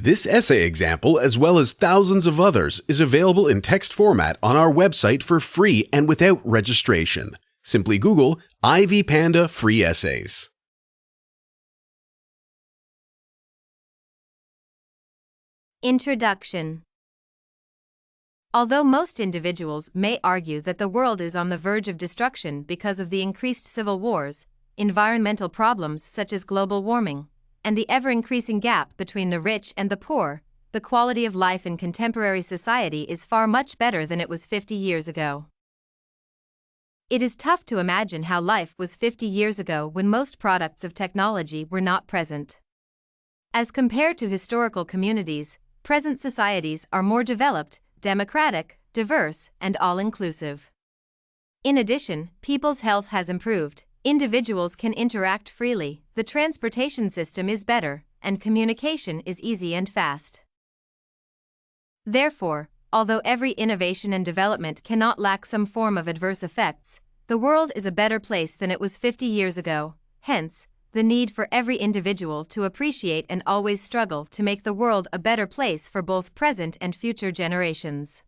This essay example, as well as thousands of others, is available in text format on our website for free and without registration. Simply Google Ivy Panda Free Essays. Introduction. Although most individuals may argue that the world is on the verge of destruction because of the increased civil wars, environmental problems such as global warming, and the ever-increasing gap between the rich and the poor, the quality of life in contemporary society is far much better than it was 50 years ago. It is tough to imagine how life was 50 years ago when most products of technology were not present. As compared to historical communities, present societies are more developed, democratic, diverse, and all-inclusive. In addition, people's health has improved, individuals can interact freely, the transportation system is better, and communication is easy and fast. Therefore, although every innovation and development cannot lack some form of adverse effects, the world is a better place than it was 50 years ago. Hence, the need for every individual to appreciate and always struggle to make the world a better place for both present and future generations.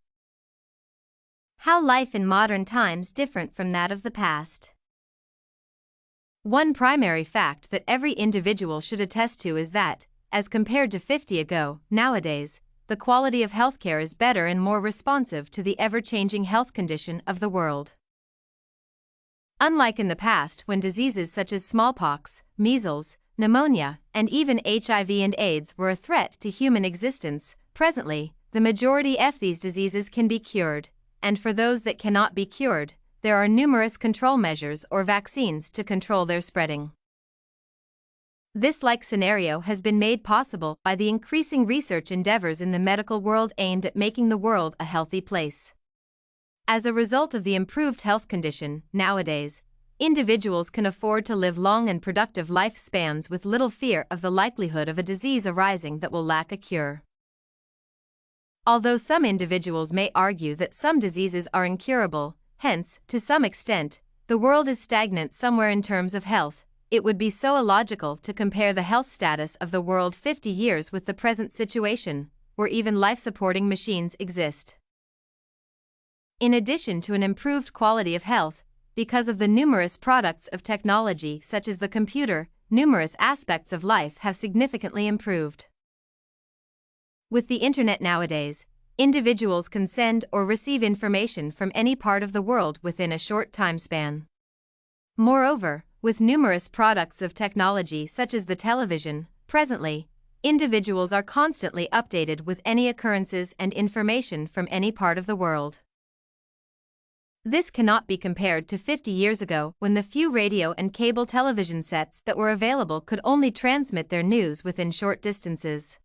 How life in modern times different from that of the past. One primary fact that every individual should attest to is that, as compared to 50 ago, nowadays, the quality of healthcare is better and more responsive to the ever-changing health condition of the world. Unlike in the past when diseases such as smallpox, measles, pneumonia, and even HIV and AIDS were a threat to human existence, presently, the majority of these diseases can be cured, and for those that cannot be cured, there are numerous control measures or vaccines to control their spreading. This like scenario has been made possible by the increasing research endeavors in the medical world aimed at making the world a healthy place. As a result of the improved health condition, nowadays, individuals can afford to live long and productive lifespans with little fear of the likelihood of a disease arising that will lack a cure. Although some individuals may argue that some diseases are incurable, hence, to some extent, the world is stagnant somewhere in terms of health, it would be so illogical to compare the health status of the world 50 years with the present situation, where even life-supporting machines exist. In addition to an improved quality of health, because of the numerous products of technology such as the computer, numerous aspects of life have significantly improved. With the internet nowadays, individuals can send or receive information from any part of the world within a short time span. Moreover, with numerous products of technology such as the television, presently, individuals are constantly updated with any occurrences and information from any part of the world. This cannot be compared to 50 years ago when the few radio and cable television sets that were available could only transmit their news within short distances.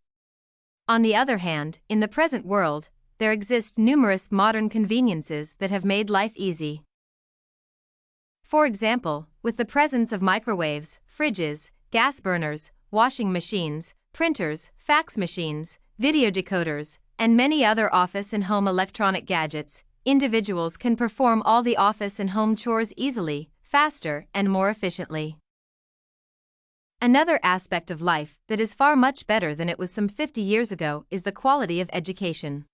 On the other hand, in the present world, there exist numerous modern conveniences that have made life easy. For example, with the presence of microwaves, fridges, gas burners, washing machines, printers, fax machines, video decoders, and many other office and home electronic gadgets, individuals can perform all the office and home chores easily, faster, and more efficiently. Another aspect of life that is far much better than it was some 50 years ago is the quality of education.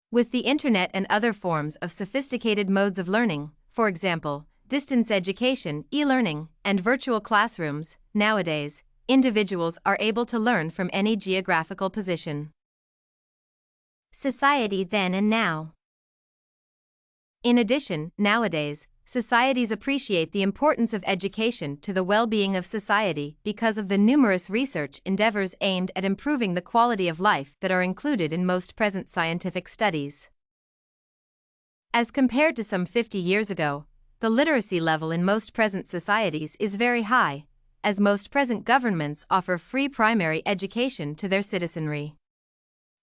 With the internet and other forms of sophisticated modes of learning, for example, distance education, e-learning, and virtual classrooms, nowadays, individuals are able to learn from any geographical position. Society then and now. In addition, nowadays, societies appreciate the importance of education to the well-being of society because of the numerous research endeavors aimed at improving the quality of life that are included in most present scientific studies. As compared to some 50 years ago, the literacy level in most present societies is very high, as most present governments offer free primary education to their citizenry.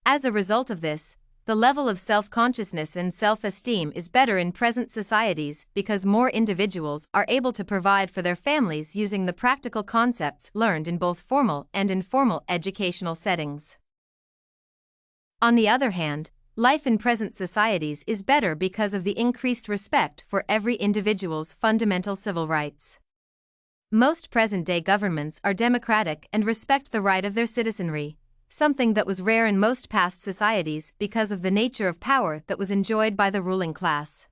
As a result of this, the level of self-consciousness and self-esteem is better in present societies because more individuals are able to provide for their families using the practical concepts learned in both formal and informal educational settings. On the other hand, life in present societies is better because of the increased respect for every individual's fundamental civil rights. Most present-day governments are democratic and respect the right of their citizenry, something that was rare in most past societies because of the nature of power that was enjoyed by the ruling class.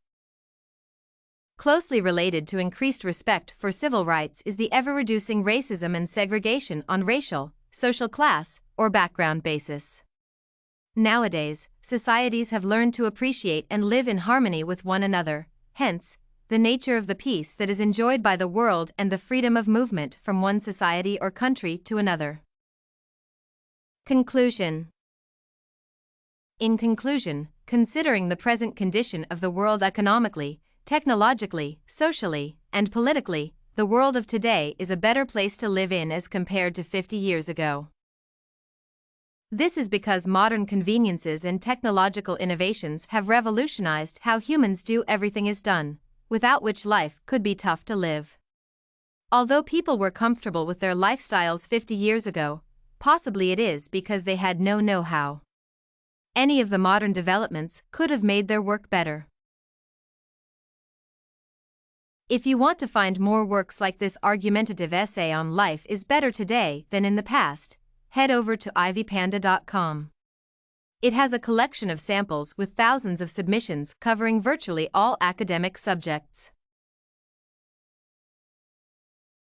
Closely related to increased respect for civil rights is the ever-reducing racism and segregation on racial, social class, or background basis. Nowadays, societies have learned to appreciate and live in harmony with one another, hence, the nature of the peace that is enjoyed by the world and the freedom of movement from one society or country to another. Conclusion. In conclusion, considering the present condition of the world economically, technologically, socially, and politically, the world of today is a better place to live in as compared to 50 years ago. This is because modern conveniences and technological innovations have revolutionized how humans do everything is done, without which life could be tough to live. Although people were comfortable with their lifestyles 50 years ago, possibly it is because they had no know-how. Any of the modern developments could have made their work better. If you want to find more works like this argumentative essay on life is better today than in the past, head over to ivypanda.com. It has a collection of samples with thousands of submissions covering virtually all academic subjects.